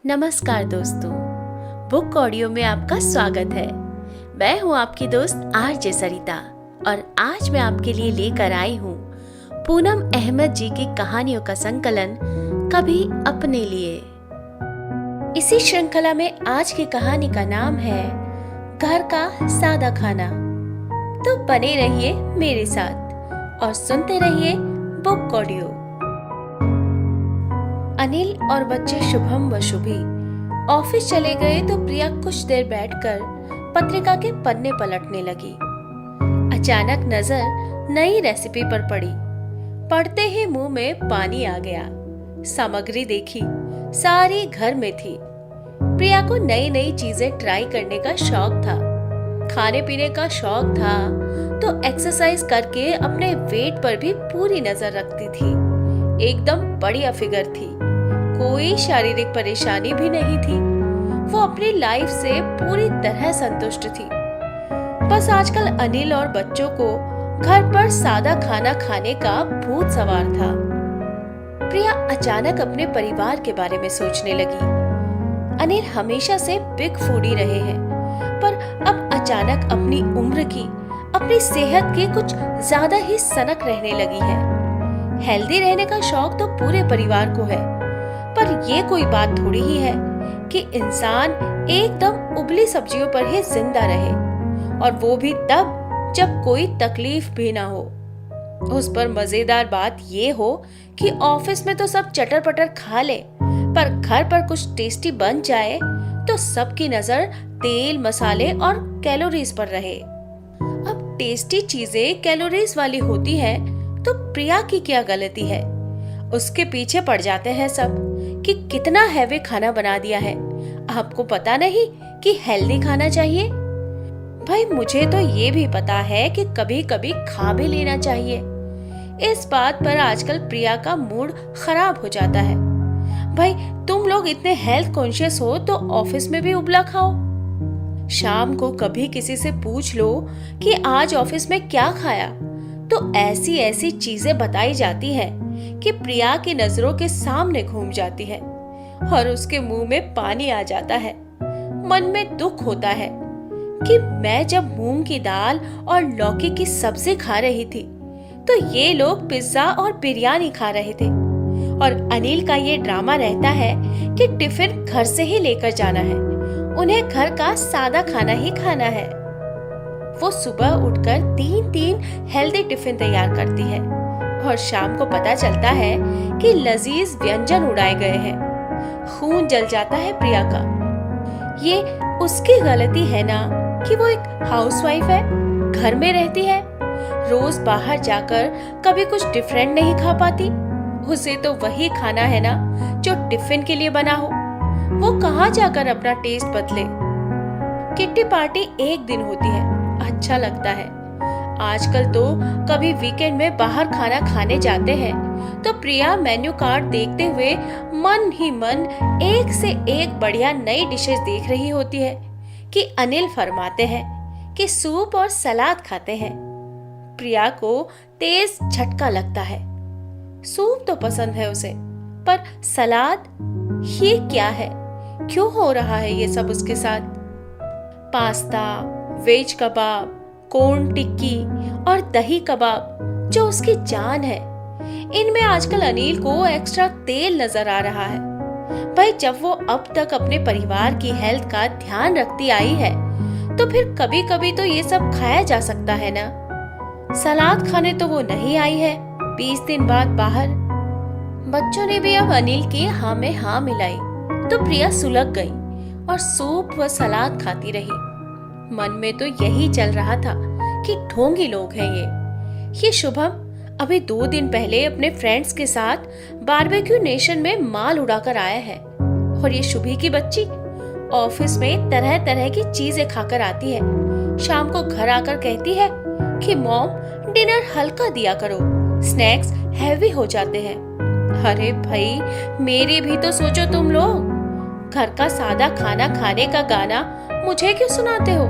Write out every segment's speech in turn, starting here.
नमस्कार दोस्तों, book audio में आपका स्वागत है। मैं हूं आपकी दोस्त आरजे सरिता और आज मैं आपके लिए लेकर आई हूं पूनम अहमद जी की कहानियों का संकलन कभी अपने लिए। इसी श्रृंखला में आज की कहानी का नाम है घर का सादा खाना। तो बने रहिए मेरे साथ और सुनते रहिए बुक ऑडियो। अनिल और बच्चे शुभम व शुभी ऑफिस चले गए तो प्रिया कुछ देर बैठकर पत्रिका के पन्ने पलटने लगी। अचानक नजर नई रेसिपी पर पड़ी। पढ़ते ही मुंह में पानी आ गया। सामग्री देखी, सारी घर में थी। प्रिया को नई नई चीजें ट्राई करने का शौक था। खाने पीने का शौक था तो एक्सरसाइज करके अपने वेट पर भी पूरी नजर रखती थी। एकदम बढ़िया फिगर थी, कोई शारीरिक परेशानी भी नहीं थी। वो अपनी लाइफ से पूरी तरह संतुष्ट थी। बस आजकल अनिल और बच्चों को घर पर सादा खाना खाने का भूत सवार था। प्रिया अचानक अपने परिवार के बारे में सोचने लगी। अनिल हमेशा से बिग फूडी रहे हैं, पर अब अचानक अपनी उम्र की, अपनी सेहत की कुछ ज्यादा ही सनक रहने लगी है। हेल्दी रहने का शौक तो पूरे परिवार को है, पर ये कोई बात थोड़ी ही है कि इंसान एकदम उबली सब्जियों पर ही जिंदा रहे, और वो भी तब जब कोई तकलीफ भी ना हो। उस पर मजेदार बात ये हो कि ऑफिस में तो सब चटर पटर खा ले, पर घर पर कुछ टेस्टी बन जाए तो सबकी नजर तेल, मसाले और कैलोरीज पर रहे। अब टेस्टी चीजें कैलोरीज वाली होती है तो प्रिया की क्या गलती है? उसके पीछे पड़ जाते हैं सब कि कितना हैवी खाना बना दिया है। आपको पता नहीं कि हेल्दी खाना चाहिए? भाई मुझे तो ये भी पता है कि कभी कभी खा भी लेना चाहिए। इस बात पर आजकल प्रिया का मूड खराब हो जाता है। भाई तुम लोग इतने हेल्थ कॉन्शियस हो तो ऑफिस में भी उबला खाओ। शाम को कभी किसी से पूछ लो कि आज ऑफिस में क्या खाया, तो ऐसी ऐसी चीजें बताई जाती हैं कि प्रिया की नजरों के सामने घूम जाती है और उसके मुंह में पानी आ जाता है। मन में दुख होता है कि मैं जब मूंग की दाल और लौकी की सब्जी खा रही थी तो ये लोग पिज्जा और बिरयानी खा रहे थे, और अनिल का ये ड्रामा रहता है कि टिफिन घर से ही लेकर जाना है, उन्हें घर का सादा खाना ही खाना है। वो सुबह उठकर 3-3 हेल्दी टिफिन तैयार करती है और शाम को पता चलता है कि लजीज व्यंजन उड़ाए गए हैं। खून जल जाता है प्रिया का। ये उसकी गलती है ना कि वो एक हाउसवाइफ है, घर में रहती है, रोज बाहर जाकर कभी कुछ डिफरेंट नहीं खा पाती। उसे तो वही खाना है ना जो टिफिन के लिए बना हो। वो कहाँ जाकर अपना टेस्ट बदले? किट्टी पार्टी एक दिन होती है, अच्छा लगता है। आजकल तो कभी वीकेंड में बाहर खाना खाने जाते हैं तो प्रिया मेन्यू कार्ड देखते हुए मन ही मन एक से एक बढ़िया नई डिशेस देख रही होती है कि अनिल फरमाते हैं कि सूप और सलाद खाते हैं। प्रिया को तेज झटका लगता है। सूप तो पसंद है उसे, पर सलाद ये क्या है? क्यों हो रहा है ये सब उसके साथ? पास्ता, वेज कबाब, कॉर्न टिक्की और दही कबाब जो उसकी जान है, इनमें आजकल अनिल को एक्स्ट्रा तेल नजर आ रहा है। भाई जब वो अब तक अपने परिवार की हेल्थ का ध्यान रखती आई है तो फिर कभी कभी तो ये सब खाया जा सकता है ना। सलाद खाने तो वो नहीं आई है 20 दिन बाद बाहर। बच्चों ने भी अब अनिल की हाँ में हाँ मिलाई तो प्रिया सुलग गई और सूप व सलाद खाती रही। मन में तो यही चल रहा था कि ढोंगी लोग हैं ये शुभम अभी 2 दिन पहले अपने फ्रेंड्स के साथ बारबेक्यू नेशन में माल उड़ाकर आया है, और ये शुभी की बच्ची ऑफिस में तरह तरह की चीजें खाकर आती है। शाम को घर आकर कहती है कि मॉम डिनर हल्का दिया करो, स्नैक्स हैवी हो जाते हैं। अरे भाई मेरी भी तो सोचो तुम लोग। घर का सादा खाना खाने का गाना मुझे क्यों सुनाते हो?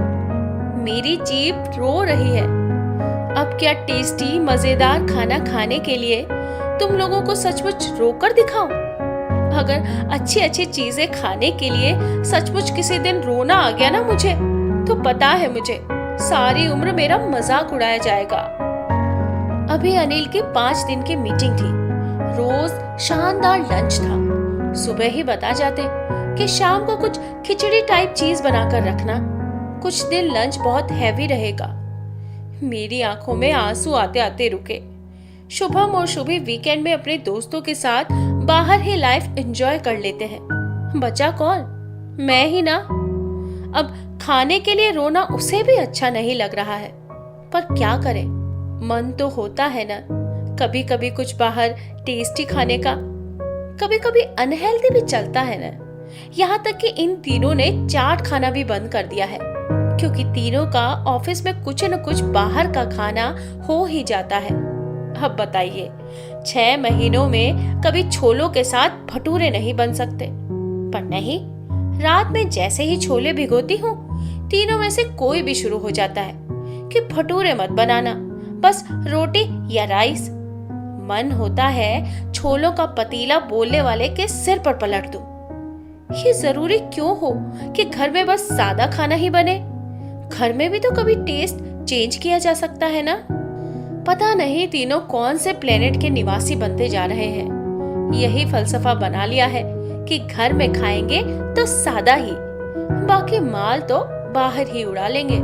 मेरी जीभ रो रही है। अब क्या टेस्टी मजेदार खाना खाने के लिए तुम लोगों को सचमुच रोकर दिखाऊं? अगर अच्छी अच्छी चीजें खाने के लिए सचमुच किसी दिन रोना आ गया ना मुझे, तो पता है मुझे सारी उम्र मेरा मजाक उड़ाया जाएगा। अभी अनिल की 5 दिन की मीटिंग थी। रोज शानदार लंच था। सुबह ही बता जाते कि शाम को कुछ खिचड़ी टाइप चीज बनाकर रखना। कुछ दिन लंच बहुत हैवी रहेगा। मेरी आंखों में आंसू आते आते रुके। शुभम और शुभी वीकेंड में अपने दोस्तों के साथ बाहर ही लाइफ एंजॉय कर लेते हैं। बचा कौन? मैं ही ना। अब खाने के लिए रोना उसे भी अच्छा नहीं लग रहा है, पर क्या करें, मन तो होता है ना कभी कभी कुछ बाहर टेस्टी खाने का। कभी कभी अनहेल्दी भी चलता है ना। यहाँ तक कि इन तीनों ने चाट खाना भी बंद कर दिया है, क्योंकि तीनों का ऑफिस में कुछ न कुछ बाहर का खाना हो ही जाता है। अब बताइए, 6 महीनों में कभी छोलों के साथ भटूरे नहीं बन सकते। पर नहीं, रात में जैसे ही छोले भिगोती हूँ, तीनों में से कोई भी शुरू हो जाता है कि भटूरे मत बनाना, बस रोटी या राइस। मन होता है छोलों का पतीला बोलने वाले के सिर पर पलट दूं। ये जरूरी क्यों हो कि घर में बस सादा खाना ही बने? घर में भी तो कभी टेस्ट चेंज किया जा सकता है ना। पता नहीं तीनों कौन से प्लेनेट के निवासी बनते जा रहे हैं। यही फलसफा बना लिया है कि घर में खाएंगे तो सादा ही, बाकी माल तो बाहर ही उड़ा लेंगे।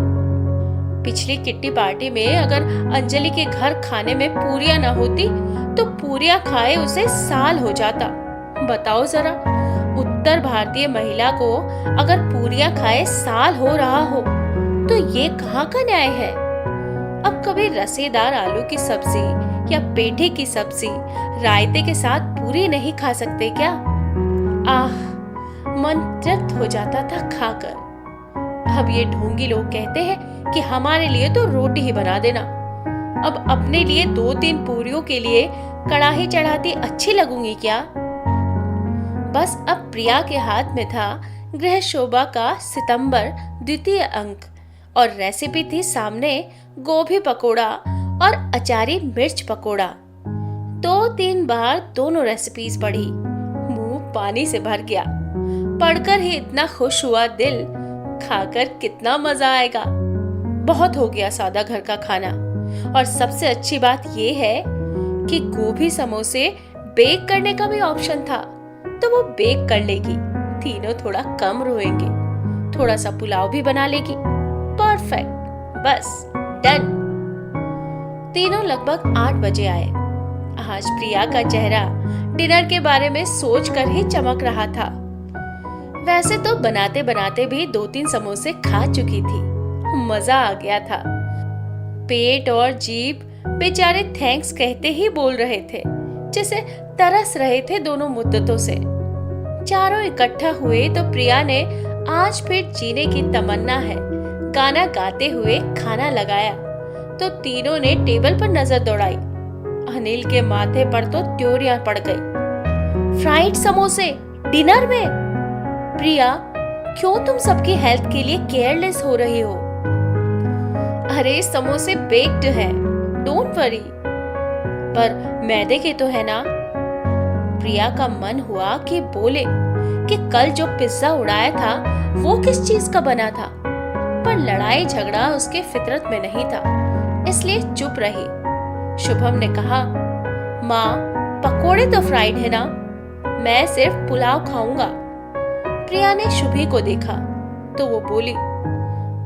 पिछली किट्टी पार्टी में अगर अंजलि के घर खाने में पूरियां न होती तो पूरियां खाए उसे साल हो जाता। बताओ जरा, उत्तर भारतीय महिला को अगर पूरियां खाए साल हो रहा हो तो ये कहाँ का न्याय है? अब कभी रसेदार आलू की सब्जी या पेठे की सब्जी रायते के साथ पूरी नहीं खा सकते क्या? आह, मन तृप्त हो जाता था खाकर। अब ये ढोंगी लोग कहते हैं कि हमारे लिए तो रोटी ही बना देना। अब अपने लिए 2-3 पूरियों के लिए कड़ाही चढ़ाती अच्छी लगूंगी क्या? बस अब प्रिया के हाथ में था गृह शोभा का सितंबर 2nd अंक, और रेसिपी थी सामने गोभी पकोड़ा और अचारी मिर्च पकोड़ा। 2-3 बार दोनों रेसिपीज पढ़ी, मुंह पानी से भर गया। पढ़कर ही इतना खुश हुआ दिल, खाकर कितना मजा आएगा। बहुत हो गया सादा घर का खाना। और सबसे अच्छी बात ये है कि गोभी समोसे बेक करने का भी ऑप्शन था, तो वो बेक कर लेगी। तीनों थोड़ा कम रोएंगे, थोड़ा सा पुलाव भी बना लेगी। परफेक्ट, बस डन। तीनों लगभग 8 बजे आए। आज प्रिया का चेहरा डिनर के बारे में सोचकर ही चमक रहा था। वैसे तो बनाते बनाते भी 2-3 समोसे खा चुकी थी। मजा आ गया था। पेट और जीभ बेचारे थैंक्स कहते ही बोल रहे थे, जैसे तरस रहे थे दोनों मुद्दतों से। चारों इकट्ठा हुए तो प्रिया ने आज फिर जीने की तमन्ना है गाना गाते हुए खाना लगाया, तो तीनों ने टेबल पर नजर दौड़ाई। अनिल के माथे पर तो त्योरियां पड़ गई। फ्राइड समोसे डिनर में? प्रिया, क्यों तुम सबकी हेल्थ के लिए केयरलेस हो रही हो? अरे समोसे बेक्ड है, डोंट वरी। पर मैदे के तो है ना। प्रिया का मन हुआ कि बोले कि कल जो पिज्जा उड़ाया था वो किस चीज का बना था, पर लड़ाई झगड़ा उसके फितरत में नहीं था, इसलिए चुप रही। शुभम ने कहा, माँ पकोड़े तो फ्राइड है ना, मैं सिर्फ पुलाव खाऊंगा। प्रिया ने शुभी को देखा तो वो बोली,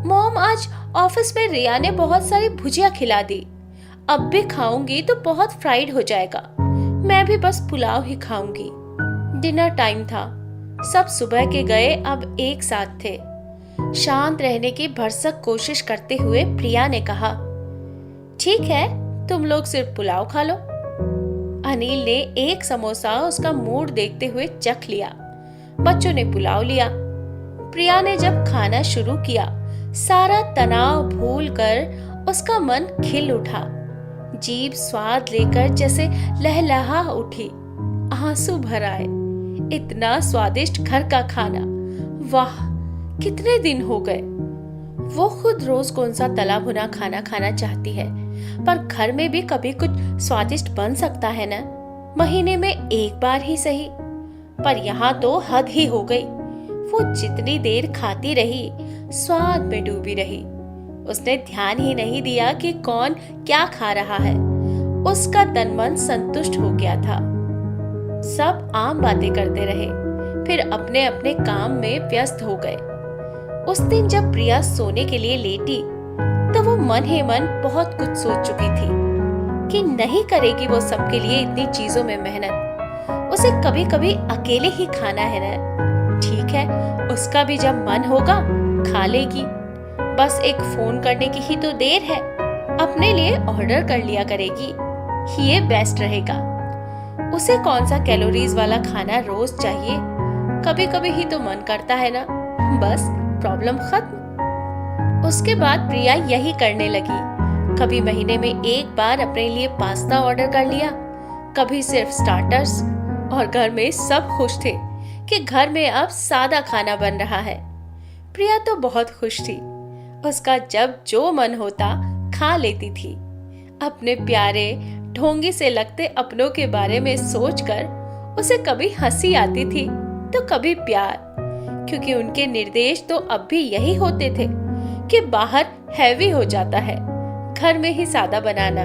मॉम आज ऑफिस में रिया ने बहुत सारी भुजिया खिला दी, अब भी खाऊंगी तो बहुत फ्राइड हो जाएगा, मैं भी बस पुलाव ही खाऊंगी। डिनर टाइम था, सब सुबह के गए अब एक साथ थे। शांत रहने की भरसक कोशिश करते हुए प्रिया ने कहा, ठीक है तुम लोग सिर्फ पुलाव खा लो। अनिल ने एक समोसा उसका मूड देखते हुए चख लिया। बच्चों ने पुलाव लिया। प्रिया ने जब खाना शुरू किया, सारा तनाव भूलकर उसका मन खिल उठा। जीभ स्वाद लेकर जैसे लहलहा उठी, आंसू भर आए। इतना स्वादिष्ट घर का खाना, वाह कितने दिन हो गए। वो खुद रोज कौन सा तला भुना खाना खाना चाहती है, पर घर में भी कभी कुछ स्वादिष्ट बन सकता है ना, महीने में एक बार ही सही। पर यहाँ तो हद ही हो गई। वो जितनी देर खाती रही, स्वाद में डूबी रही। उसने ध्यान ही नहीं दिया कि कौन क्या खा रहा है। उसका तन मन संतुष्ट हो गया था। सब आम बातें करते रहे, फिर अपने अपने काम में व्यस्त हो गए। उस दिन जब प्रिया सोने के लिए लेटी, तो वो मन ही मन बहुत कुछ सोच चुकी थी कि नहीं करेगी वो सबके लिए इतनी चीजों में मेहनत। उसे कभी कभी अकेले ही खाना है ना, ठीक है, उसका भी जब मन होगा खा लेगी। बस एक फोन करने की ही तो देर है, अपने लिए ऑर्डर कर लिया करेगी, ये बेस्ट रहेगा। उसे कौन सा कैलोरीज वाला खाना रोज चाहिए, कभी कभी ही तो मन करता है ना, बस प्रॉब्लम खत्म। उसके बाद प्रिया यही करने लगी। कभी महीने में एक बार अपने लिए पास्ता ऑर्डर कर लिया, कभी सिर्फ स्टार्टर्स, और घर में सब खुश थे कि घर में अब सादा खाना बन रहा है। प्रिया तो बहुत खुश थी। उसका जब जो मन होता खा लेती थी। अपने प्यारे ढोंगी से लगते अपनों के बारे में सोचकर उसे कभी हंसी आती थी तो कभी प्यार, क्योंकि उनके निर्देश तो अब भी यही होते थे कि बाहर हैवी हो जाता है, घर में ही सादा बनाना।